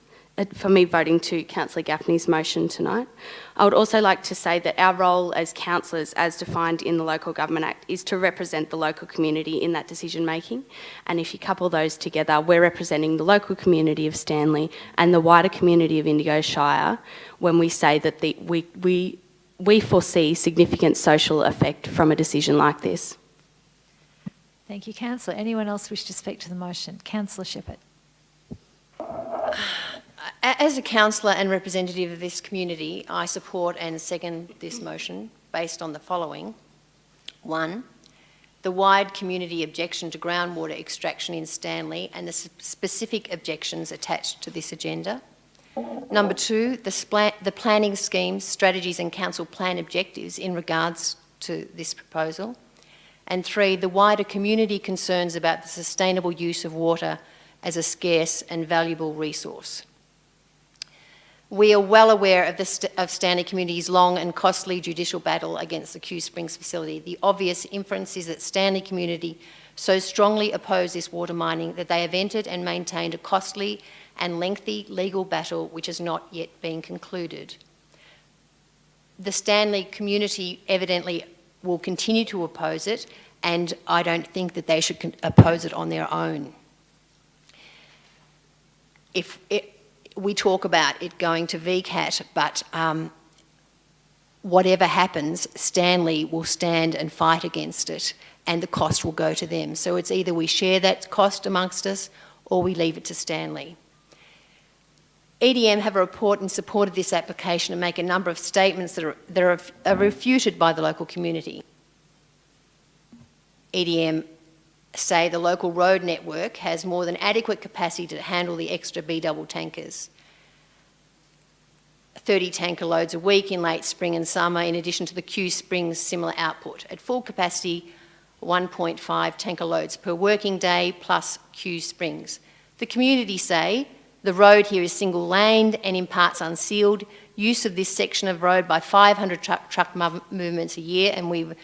Speaker 15: for me voting to Councillor Gaffney's motion tonight. I would also like to say that our role as councillors, as defined in the Local Government Act, is to represent the local community in that decision making, and if you couple those together, we're representing the local community of Stanley and the wider community of Indigo Shire when we say that we foresee significant social effect from a decision like this.
Speaker 1: Thank you, councillor. Anyone else wish to speak to the motion? Councillor Shepherd.
Speaker 12: As a councillor and representative of this community, I support and second this motion based on the following. 1, the wide community objection to groundwater extraction in Stanley and the specific objections attached to this agenda. Number 2, the planning schemes, strategies and council plan objectives in regards to this proposal. And 3, the wider community concerns about the sustainable use of water as a scarce and valuable resource. We are well aware of Stanley Community's long and costly judicial battle against the Kew Springs facility. The obvious inference is that Stanley Community so strongly oppose this water mining that they have entered and maintained a costly and lengthy legal battle which has not yet been concluded. The Stanley Community evidently will continue to oppose it, and I don't think that they should oppose it on their own. We talk about it going to VCAT, but whatever happens, Stanley will stand and fight against it, and the cost will go to them. So it's either we share that cost amongst us or we leave it to Stanley. EDM have a report in support of this application and make a number of statements that are refuted by the local community. EDM say the local road network has more than adequate capacity to handle the extra B-double tankers. 30 tanker loads a week in late spring and summer, in addition to the Kew Springs similar output. At full capacity, 1.5 tanker loads per working day plus Kew Springs. The community say the road here is single laned and in parts unsealed. Use of this section of road by 500 truck movements a year, and we've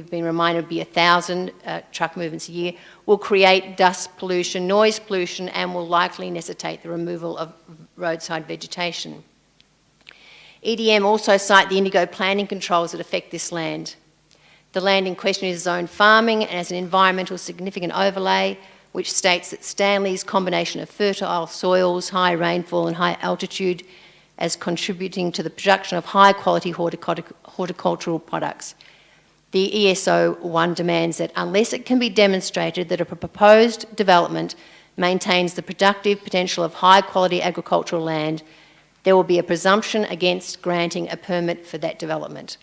Speaker 12: been reminded it'll be 1,000 truck movements a year, will create dust pollution, noise pollution, and will likely necessitate the removal of roadside vegetation. EDM also cite the Indigo planning controls that affect this land. The land in question is zoned farming and has an environmental significant overlay, which states that Stanley's combination of fertile soils, high rainfall and high altitude as contributing to the production of high quality horticultural products. The ESO 1 demands that unless it can be demonstrated that a proposed development maintains the productive potential of high quality agricultural land, there will be a presumption against granting a permit for that development.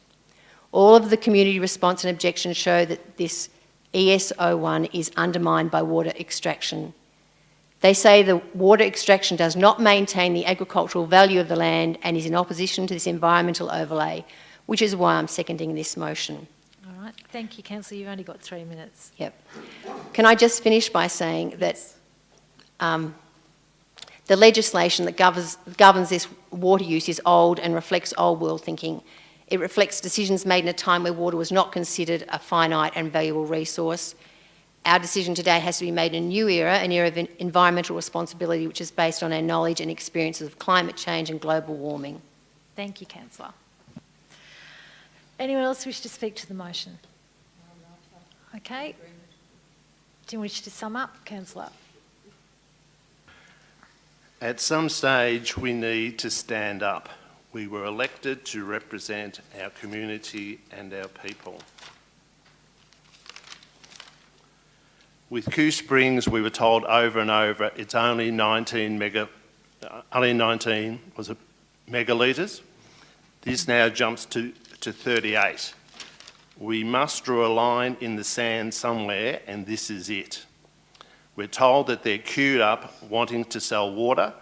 Speaker 12: All of the community response and objections show that this ESO 1 is undermined by water extraction. They say the water extraction does not maintain the agricultural value of the land and is in opposition to this environmental overlay, which is why I'm seconding this motion.
Speaker 1: All right, thank you, councillor. You've only got 3 minutes.
Speaker 12: Yep. Can I just finish by saying that the legislation that governs this water use is old and reflects old world thinking. It reflects decisions made in a time where water was not considered a finite and valuable resource. Our decision today has to be made in a new era, an era of environmental responsibility which is based on our knowledge and experiences of climate change and global warming.
Speaker 1: Thank you, councillor. Anyone else wish to speak to the motion? Okay. Do you wish to sum up, councillor?
Speaker 9: At some stage, we need to stand up. We were elected to represent our community and our people. With Kew Springs, we were told over and over, it's only 19 megalitres. This now jumps to 38. We must draw a line in the sand somewhere, and this is it. We're told that they're queued up wanting to sell water.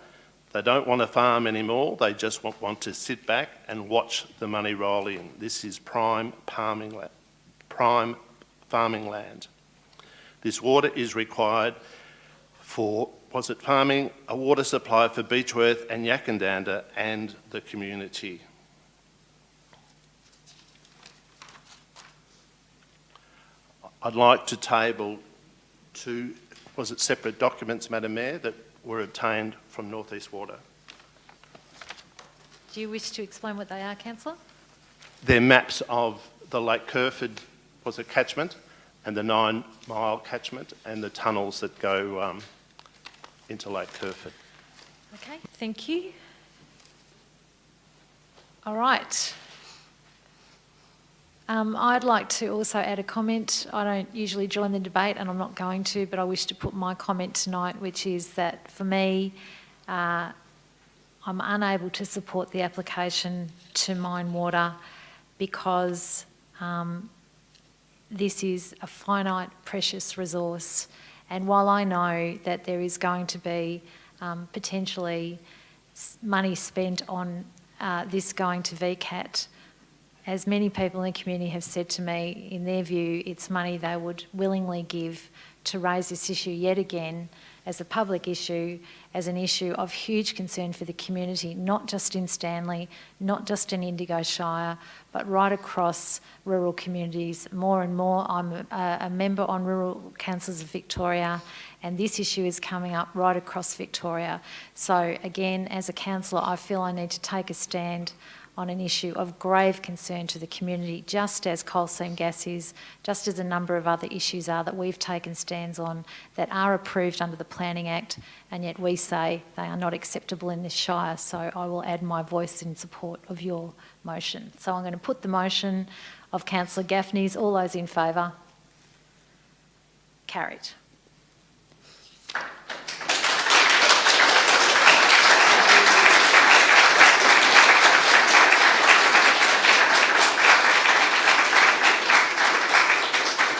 Speaker 9: They don't want to farm anymore. They just want to sit back and watch the money roll in. This is prime farming land. This water is required for, farming, a water supply for Beechworth and Yakandanda and the community. I'd like to table two, separate documents, Madam Mayor, that were obtained from North East Water.
Speaker 1: Do you wish to explain what they are, Councillor?
Speaker 9: They're maps of the Lake Kerford catchment and the 9 Mile catchment and the tunnels that go into Lake Kerford.
Speaker 1: Okay, thank you. All right. I'd like to also add a comment. I don't usually join the debate and I'm not going to, but I wish to put my comment tonight, which is that for me, I'm unable to support the application to mine water because this is a finite, precious resource. And while I know that there is going to be potentially money spent on this going to VCAT, as many people in the community have said to me, in their view, it's money they would willingly give to raise this issue yet again as a public issue, as an issue of huge concern for the community, not just in Stanley, not just in Indigo Shire, but right across rural communities. More and more, I'm a member on Rural Councils of Victoria, and this issue is coming up right across Victoria. So again, as a councillor, I feel I need to take a stand on an issue of grave concern to the community, just as coal seam gas is, just as a number of other issues are that we've taken stands on that are approved under the Planning Act, and yet we say they are not acceptable in this Shire. So I will add my voice in support of your motion. So I'm going to put the motion of Councillor Gaffney's. All those in favour? Carried.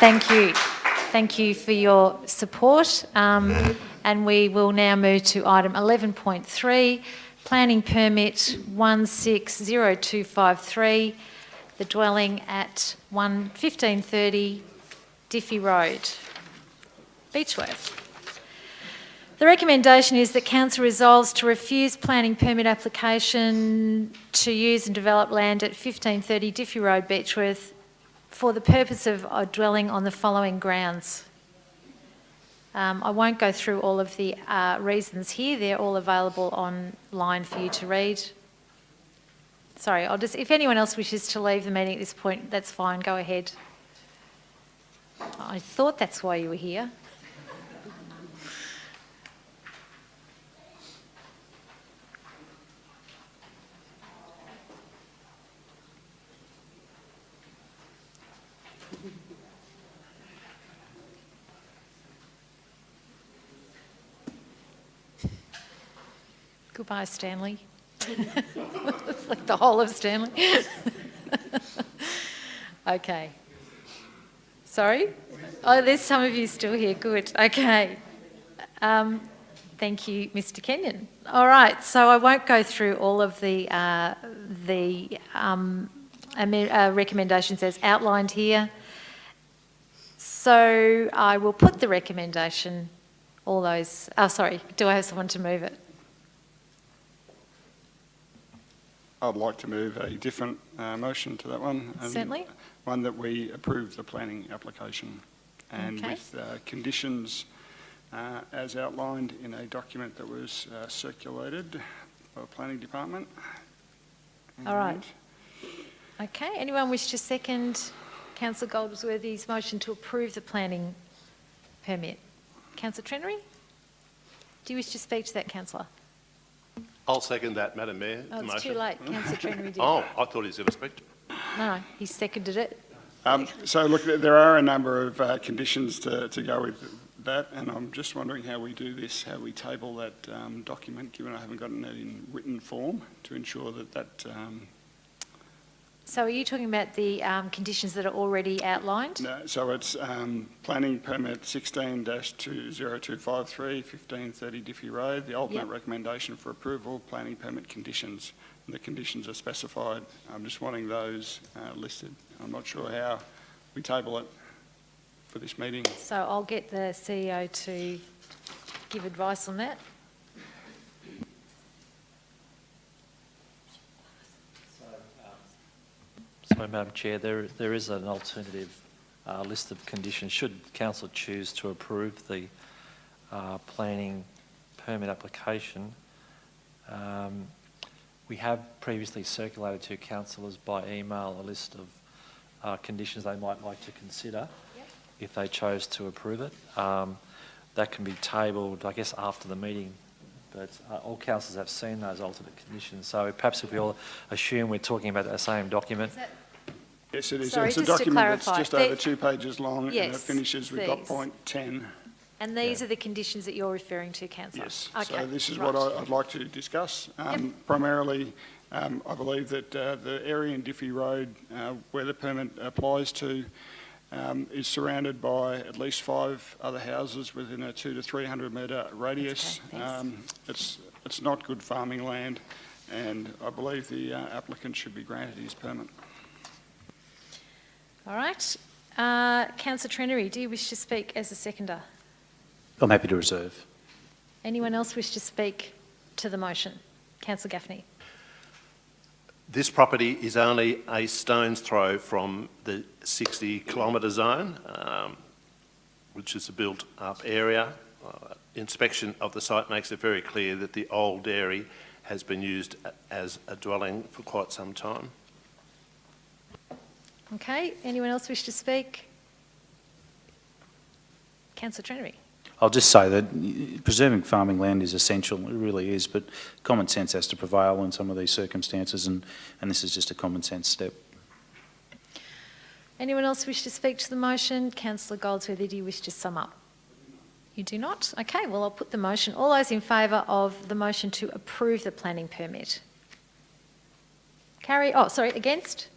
Speaker 1: Thank you. Thank you for your support. And we will now move to item 11.3, planning permit 160253, the dwelling at 1530 Diffie Road, Beechworth. The recommendation is that Council resolves to refuse planning permit application to use and develop land at 1530 Diffie Road, Beechworth, for the purpose of dwelling on the following grounds. I won't go through all of the reasons here. They're all available online for you to read. Sorry, if anyone else wishes to leave the meeting at this point, that's fine, go ahead. I thought that's why you were here. Goodbye, Stanley. It's like the whole of Stanley. Okay. Sorry? Oh, there's some of you still here. Good. Okay. Thank you, Mr. Kenyon. All right. So I won't go through all of the recommendations as outlined here. So I will put the recommendation. All those. Oh, sorry. Do I have someone to move it?
Speaker 11: I'd like to move a different motion to that one.
Speaker 1: Certainly.
Speaker 11: One that we approve the planning application and with conditions as outlined in a document that was circulated by the Planning Department.
Speaker 1: All right. Okay. Anyone wish to second Councillor Goldsworthy's motion to approve the planning permit? Councillor Trenery? Do you wish to speak to that, Councillor?
Speaker 9: I'll second that, Madam Mayor.
Speaker 1: Oh,
Speaker 9: the
Speaker 1: it's
Speaker 9: motion.
Speaker 1: too late. Councillor Trenary did.
Speaker 9: Oh, I thought he was going to speak.
Speaker 1: No, he seconded it.
Speaker 11: So look, there are a number of conditions to go with that, and I'm just wondering how we do this, how we table that document, given I haven't gotten it in written form, to ensure that
Speaker 1: So are you talking about the conditions that are already outlined?
Speaker 11: no, so it's planning permit 16-20253, 1530 Diffie Road, the ultimate
Speaker 1: Yep.
Speaker 11: recommendation for approval, planning permit conditions, and the conditions are specified. I'm just wanting those listed. I'm not sure how we table it for this meeting.
Speaker 1: So I'll get the CEO to give advice on that.
Speaker 3: So, Madam Chair, there is an alternative list of conditions should council choose to approve the planning permit application. We have previously circulated to councillors by email a list of conditions they might like to consider if they chose to approve it. That can be tabled, I guess, after the meeting, but all councillors have seen those alternate conditions. So perhaps if we all assume we're talking about the same document.
Speaker 11: Yes, it is.
Speaker 1: Sorry,
Speaker 11: it's a
Speaker 1: just to
Speaker 11: document that's
Speaker 1: clarify,
Speaker 11: just over 2 pages long, and it
Speaker 1: Yes,
Speaker 11: finishes, we've got
Speaker 1: these.
Speaker 11: point 10.
Speaker 1: And these are the conditions that you're referring to, councillor?
Speaker 11: Yes,
Speaker 1: Okay,
Speaker 11: so this is
Speaker 1: right.
Speaker 11: what I'd like to discuss. Primarily, I believe that the area in Diffie Road where the permit applies to is surrounded by at least 5 other houses within a 200 to 300 metre radius.
Speaker 1: Okay, thanks.
Speaker 11: It's not good farming land, and I believe the applicant should be granted his permit.
Speaker 1: All right. Councillor Trenary, do you wish to speak as a seconder?
Speaker 13: I'm happy to reserve.
Speaker 1: Anyone else wish to speak to the motion? Councillor Gaffney.
Speaker 9: This property is only a stone's throw from the 60-kilometre zone, which is a built-up area. Inspection of the site makes it very clear that the old dairy has been used as a dwelling for quite some time.
Speaker 1: Okay. Anyone else wish to speak? Councillor Trenary.
Speaker 13: I'll just say that preserving farming land is essential, it really is, but common sense has to prevail in some of these circumstances, and this is just a common sense step.
Speaker 1: Anyone else wish to speak to the motion? Councillor Goldsworthy, do you wish to sum up? You do not? Okay, well, I'll put the motion. All those in favour of the motion to approve the planning permit? Against?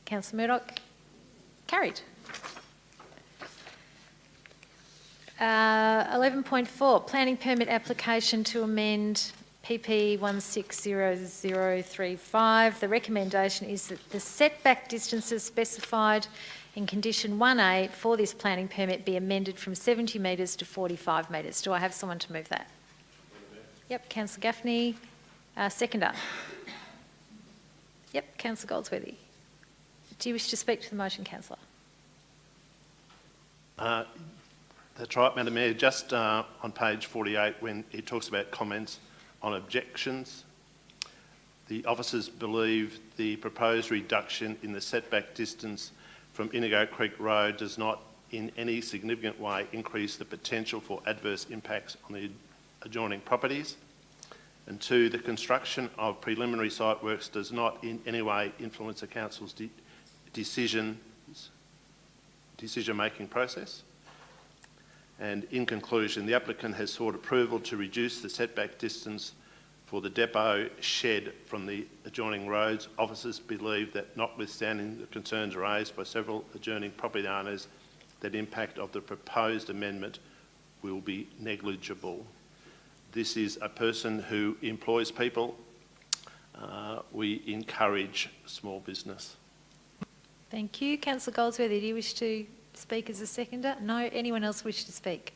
Speaker 1: Councillor Murdoch? Carried. 11.4, planning permit application to amend PP 160035. The recommendation is that the setback distances specified in condition 1A for this planning permit be amended from 70 metres to 45 metres. Do I have someone to move that? Yep, Councillor Gaffney. Seconder. Yep, Councillor Goldsworthy. Do you wish to speak to the motion, Councillor?
Speaker 9: That's right, Madam Mayor. Just on page 48, when it talks about comments on objections, the officers believe the proposed reduction in the setback distance from Indigo Creek Road does not in any significant way increase the potential for adverse impacts on the adjoining properties. And 2, the construction of preliminary site works does not in any way influence the council's decision-making process. And in conclusion, the applicant has sought approval to reduce the setback distance for the depot shed from the adjoining roads. Officers believe that, notwithstanding the concerns raised by several adjoining property owners, that impact of the proposed amendment will be negligible. This is a person who employs people. We encourage small business.
Speaker 1: Thank you. Councillor Goldsworthy, do you wish to speak as a seconder? No. Anyone else wish to speak?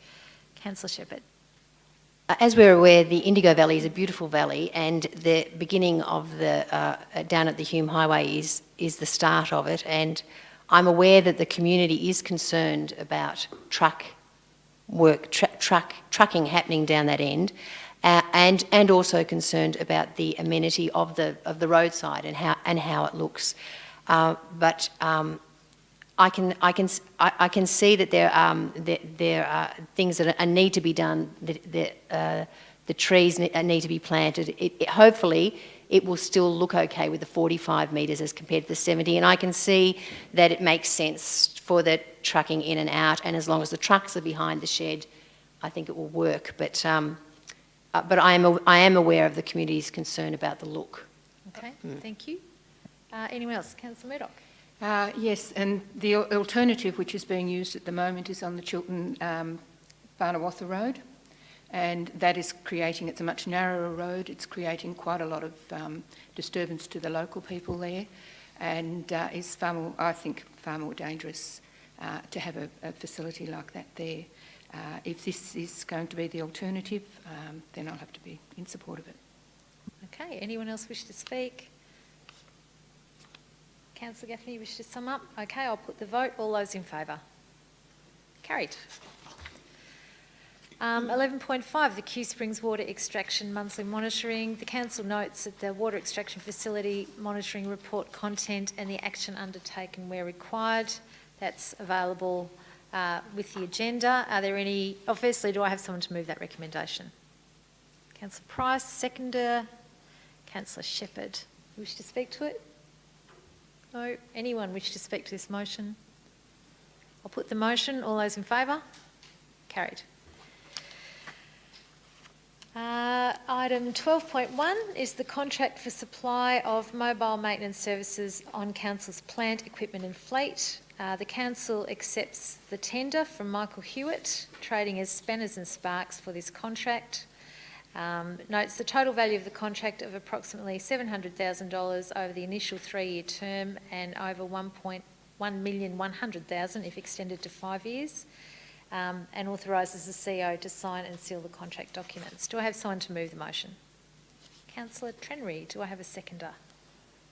Speaker 1: Councillor Shepherd.
Speaker 12: As we're aware, the Indigo Valley is a beautiful valley, and the beginning of the down at the Hume Highway is the start of it. And I'm aware that the community is concerned about trucking happening down that end, and also concerned about the amenity of the roadside and how it looks. But I can see that there are things that need to be done. The the trees need to be planted. Hopefully, it will still look okay with the 45 metres as compared to the 70. And I can see that it makes sense for the trucking in and out. And as long as the trucks are behind the shed, I think it will work. But I am aware of the community's concern about the look.
Speaker 1: Okay, thank you. Anyone else? Councillor Murdoch.
Speaker 16: Yes, and the alternative which is being used at the moment is on the Chiltern Barnawatha Road, and that is creating, it's a much narrower road, it's creating quite a lot of disturbance to the local people there, and is far more, I think, far more dangerous to have a facility like that there. If this is going to be the alternative, then I'll have to be in support of it.
Speaker 1: Okay, anyone else wish to speak? Councillor Gaffney, you wish to sum up? Okay, I'll put the vote. All those in favour? Carried. 11.5, the Q Springs Water Extraction Monthly Monitoring. The Council notes that the Water Extraction Facility Monitoring Report content and the action undertaken where required. That's available with the agenda. Are there any... Oh, firstly, do I have someone to move that recommendation? Councillor Price, seconder. Councillor Shepherd. You wish to speak to it? No. Anyone wish to speak to this motion? I'll put the motion. All those in favour? Carried. Item 12.1 is the contract for supply of mobile maintenance services on Council's plant, equipment and fleet. The Council accepts the tender from Michael Hewitt, trading as Spanners and Sparks for this contract. Notes the total value of the contract of approximately $700,000 over the initial 3-year term and over $1,100,000 if extended to 5 years, and authorises the CEO to sign and seal the contract documents. Do I have someone to move the motion? Councillor Trenry, do I have a seconder?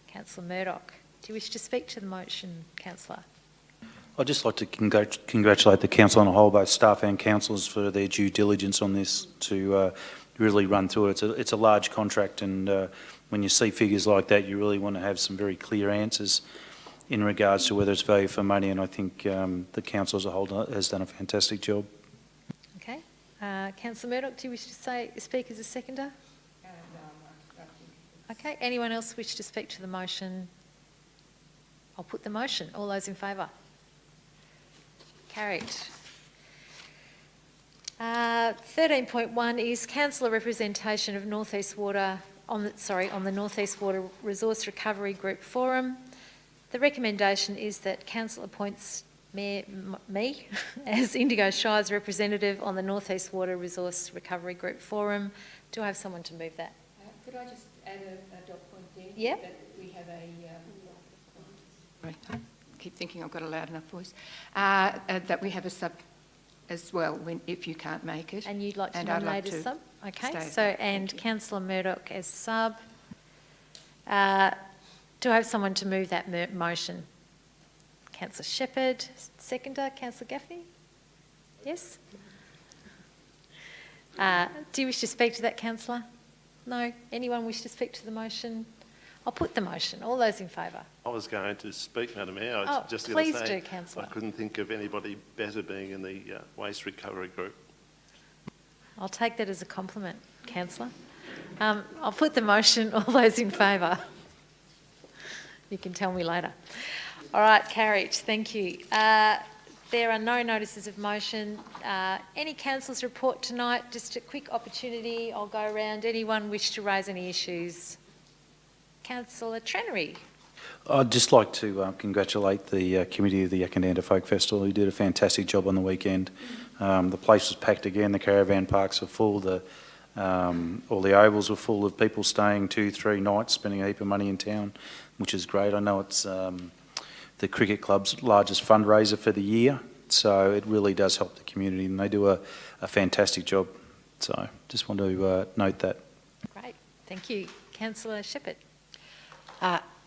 Speaker 1: Councillor Murdoch, do you wish to speak to the motion, Councillor?
Speaker 13: I'd just like to congratulate the council on a whole, both staff and councillors, for their due diligence on this to really run through it. It's a large contract, and when you see figures like that, you really want to have some very clear answers in regards to whether it's value for money, and I think the council as a whole has done a fantastic job.
Speaker 1: Okay. Councillor Murdoch, do you wish to speak as a seconder?
Speaker 16: No.
Speaker 1: Okay. Anyone else wish to speak to the motion? I'll put the motion. All those in favour? Carried. 13.1 is councillor representation of North East Water on the North East Water Resource Recovery Group Forum. The recommendation is that council appoints me as Indigo Shire's representative on the North East Water Resource Recovery Group Forum. Do I have someone to move that?
Speaker 16: Could I just add a dot point there?
Speaker 1: Yep.
Speaker 16: That we have I keep thinking I've got a loud enough voice. That we have a sub as well, if you can't make it.
Speaker 1: And you'd like to nominate a sub? Okay, so, and Councillor Murdoch as sub. Do I have someone to move that motion? Councillor Shepherd, seconder. Councillor Gaffney? Yes? Do you wish to speak to that, councillor? No? Anyone wish to speak to the motion? I'll put the motion. All those in favour?
Speaker 9: I was going to speak, Madam Mayor. I was just
Speaker 1: please
Speaker 9: going to say,
Speaker 1: do, councillor.
Speaker 9: I couldn't think of anybody better being in the waste recovery group.
Speaker 1: I'll take that as a compliment, councillor. I'll put the motion. All those in favour? You can tell me later. All right, carried. Thank you. There are no notices of motion. Any councillors report tonight? Just a quick opportunity. I'll go around. Anyone wish to raise any issues? Councillor Trenry.
Speaker 13: I'd just like to congratulate the committee of the Yackandandah Folk Festival, who did a fantastic job on the weekend. The place was packed again, the caravan parks were full, all the ovals were full of people staying 2-3 nights, spending a heap of money in town, which is great. I know it's the cricket club's largest fundraiser for the year, so it really does help the community, and they do a fantastic job. So just want to note that.
Speaker 1: Great, thank you. Councillor Shepherd.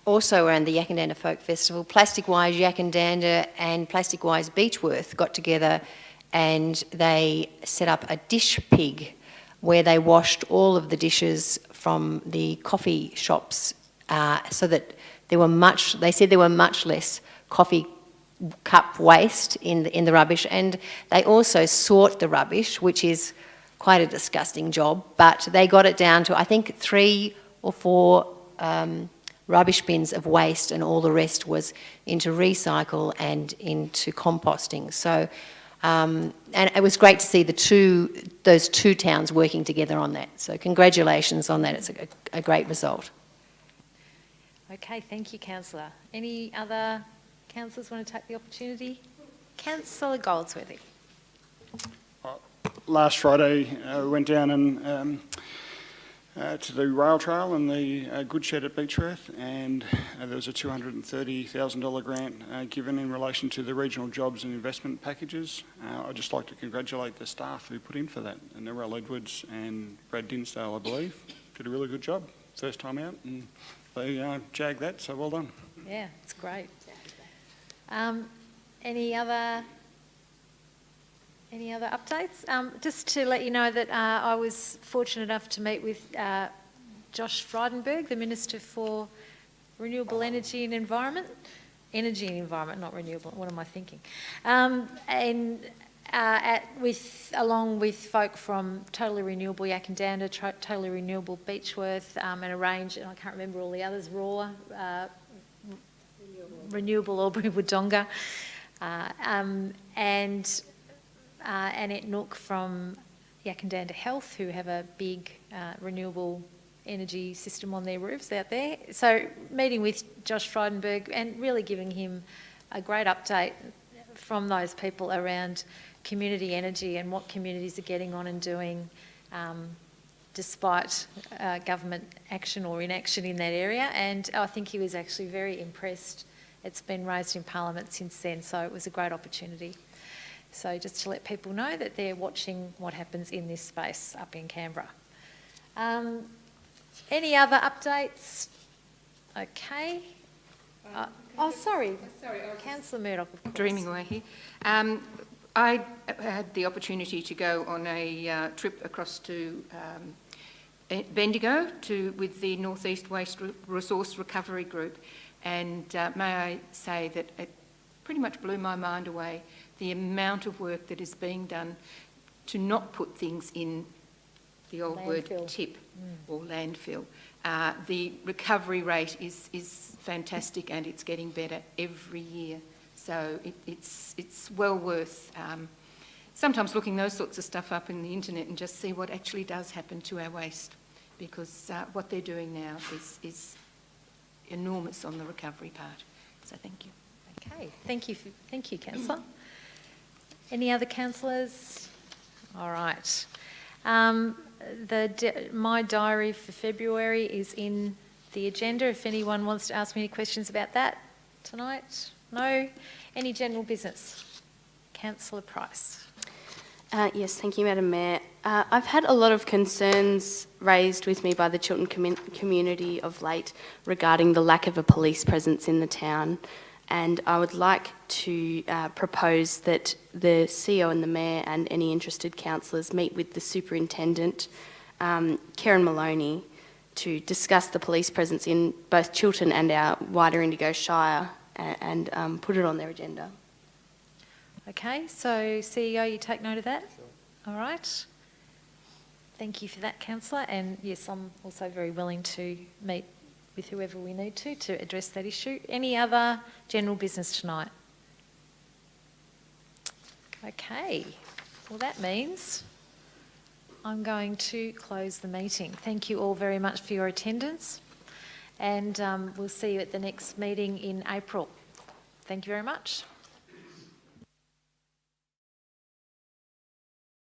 Speaker 12: Also around the Yackandandah Folk Festival, Plastic Wise Yackandandah and Plastic Wise Beechworth got together and they set up a dish pig where they washed all of the dishes from the coffee shops so that they said there were much less coffee cup waste in the rubbish, and they also sort the rubbish, which is quite a disgusting job, but they got it down to, I think, 3 or 4 rubbish bins of waste, and all the rest was into recycle and into composting. So, and it was great to see those two towns working together on that. So congratulations on that. It's a great result.
Speaker 1: Okay, thank you, Councillor. Any other councillors want to take the opportunity? Councillor Goldsworthy.
Speaker 11: Last Friday, we went down and to the rail trail and the goods shed at Beechworth, and there was a $230,000 grant given in relation to the regional jobs and investment packages. I'd just like to congratulate the staff who put in for that, and Narelle Edwards and Brad Dinsdale, I believe, did a really good job first time out, and they jagged that, so well done.
Speaker 1: Yeah, it's great. Any other updates? Just to let you know that I was fortunate enough to meet with Josh Frydenberg, the Minister for Renewable Energy and Environment. Energy and Environment, not renewable. What am I thinking? Along with folk from Totally Renewable Yakandanda, Totally Renewable Beechworth, and a range, and I can't remember all the others, Raw, Renewable Albury Wodonga, and Annette Nook from Yakandanda Health, who have a big renewable energy system on their roofs out there. So meeting with Josh Frydenberg and really giving him a great update from those people around community energy and what communities are getting on and doing despite government action or inaction in that area. And I think he was actually very impressed. It's been raised in Parliament since then, so it was a great opportunity. So just to let people know that they're watching what happens in this space up in Canberra. Any other updates? Okay. Sorry, Councillor Murdoch, of course.
Speaker 16: Dreaming away here. I had the opportunity to go on a trip across to Bendigo with the North East Waste Resource Recovery Group, and may I say that it pretty much blew my mind away, the amount of work that is being done to not put things in the old
Speaker 1: landfill.
Speaker 16: Word tip or landfill. The recovery rate is fantastic, and it's getting better every year. So it's well worth sometimes looking those sorts of stuff up in the internet and just see what actually does happen to our waste, because what they're doing now is enormous on the recovery part. So thank you.
Speaker 1: Okay, thank you, Councillor. Any other councillors? All right. My diary for February is in the agenda. If anyone wants to ask me any questions about that tonight. No? Any general business? Councillor Price.
Speaker 15: Yes, thank you, Madam Mayor. I've had a lot of concerns raised with me by the Chiltern community of late regarding the lack of a police presence in the town, and I would like to propose that the CEO and the Mayor and any interested councillors meet with the Superintendent, Karen Maloney, to discuss the police presence in both Chiltern and our wider Indigo Shire and put it on their agenda.
Speaker 1: Okay, so CEO, you take note of that? Sure. All right. Thank you for that, Councillor. And yes, I'm also very willing to meet with whoever we need to address that issue. Any other general business tonight? Okay, well that means I'm going to close the meeting. Thank you all very much for your attendance, and we'll see you at the next meeting in April. Thank you very much.